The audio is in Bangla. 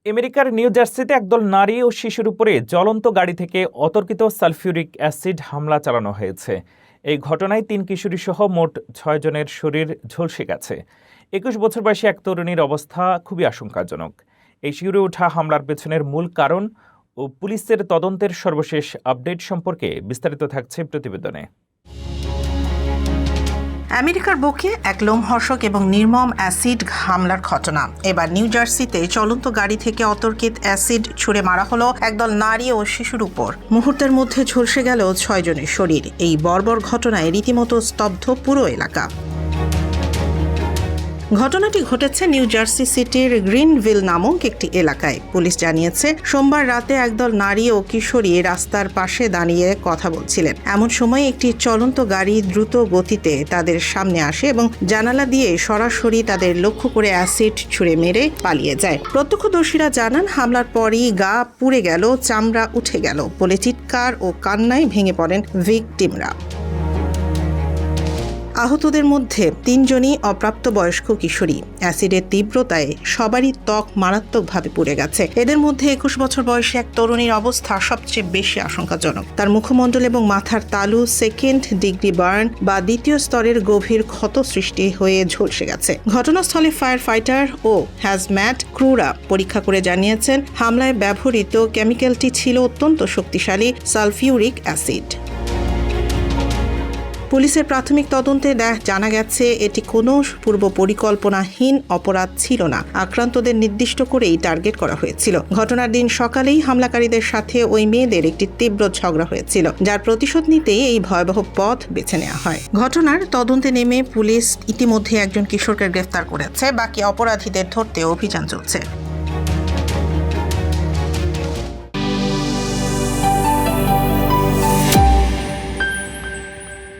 আমেরিকার নিউ জার্সিতে একদল নারী ও শিশুর উপরে জ্বলন্ত গাড়ি থেকে অতর্কিত সালফিউরিক অ্যাসিড হামলা চালানো হয়েছে। এই ঘটনায় ৩ কিশোরী সহ মোট ৬ জনের শরীর ঝলসে গেছে। ২১ বছর বয়সী এক তরুণীর অবস্থা খুবই আশঙ্কাজনক। এই শিউরে ওঠা হামলার পেছনের মূল কারণ ও পুলিশের তদন্তের সর্বশেষ আপডেট সম্পর্কে বিস্তারিত থাকছে প্রতিবেদনে। আমেরিকার বুকে এক লোমহর্ষক এবং নির্মম অ্যাসিড হামলার ঘটনা। এবার নিউ জার্সিতে চলন্ত গাড়ি থেকে অতর্কিত অ্যাসিড ছুড়ে মারা হলো একদল নারী ও শিশুর উপর। মুহূর্তের মধ্যে ঝলসে গেল ৬ জনের শরীর। এই বর্বর ঘটনায় রীতিমতো স্তব্ধ পুরো এলাকা। ঘটনাটি ঘটেছে নিউ জার্সি সিটির গ্রিনভিল নামক একটি এলাকায়। পুলিশ জানিয়েছে, সোমবার রাতে একদল নারী ও কিশোরী রাস্তার পাশে দাঁড়িয়ে কথা বলছিলেন। এমন সময় একটি চলন্ত গাড়ি দ্রুত গতিতে তাদের সামনে আসে এবং জানালা দিয়ে সরাসরি তাদের লক্ষ্য করে অ্যাসিড ছুড়ে মেরে পালিয়ে যায়। প্রত্যক্ষদর্শীরা জানান, হামলার পরই গা পুড়ে গেল, চামড়া উঠে গেল বলে চিৎকার ও কান্নায় ভেঙে পড়েন ভিকটিমরা। আহতদের মধ্যে ৩ জনই অপ্রাপ্তবয়স্ক কিশোরী। অ্যাসিডের তীব্রতায় সবারই ত্বক মারাত্মকভাবে পুড়ে গেছে। এদের মধ্যে ২১ বছর বয়সী এক তরুণীর অবস্থা সবচেয়ে বেশি আশঙ্কাজনক। তার মুখমণ্ডল এবং মাথার তালু সেকেন্ড ডিগ্রি বার্ন বা দ্বিতীয় স্তরের গভীর ক্ষত সৃষ্টি হয়ে ঝলসে গেছে। ঘটনাস্থলে ফায়ার ফাইটার ও হ্যাজম্যাট ক্রুরা পরীক্ষা করে জানিয়েছেন, হামলায় ব্যবহৃত কেমিক্যালটি ছিল অত্যন্ত শক্তিশালী সালফিউরিক অ্যাসিড। পুলিশের প্রাথমিক তদন্তে জানা গেছে, এটি কোনো পূর্ব পরিকল্পনাহীন অপরাধ ছিল না। আক্রান্তদের নির্দিষ্ট করেই টার্গেট করা হয়েছিল। ঘটনার দিন সকালেই হামলাকারীদের সাথে ওই মেয়েদের একটি তীব্র ঝগড়া হয়েছিল, যার প্রতিশোধ নিতেই এই ভয়াবহ পথ বেছে নেওয়া হয়। ঘটনার তদন্তে নেমে পুলিশ ইতিমধ্যে একজন কিশোরকে গ্রেফতার করেছে। বাকি অপরাধীদের ধরতে অভিযান চলছে।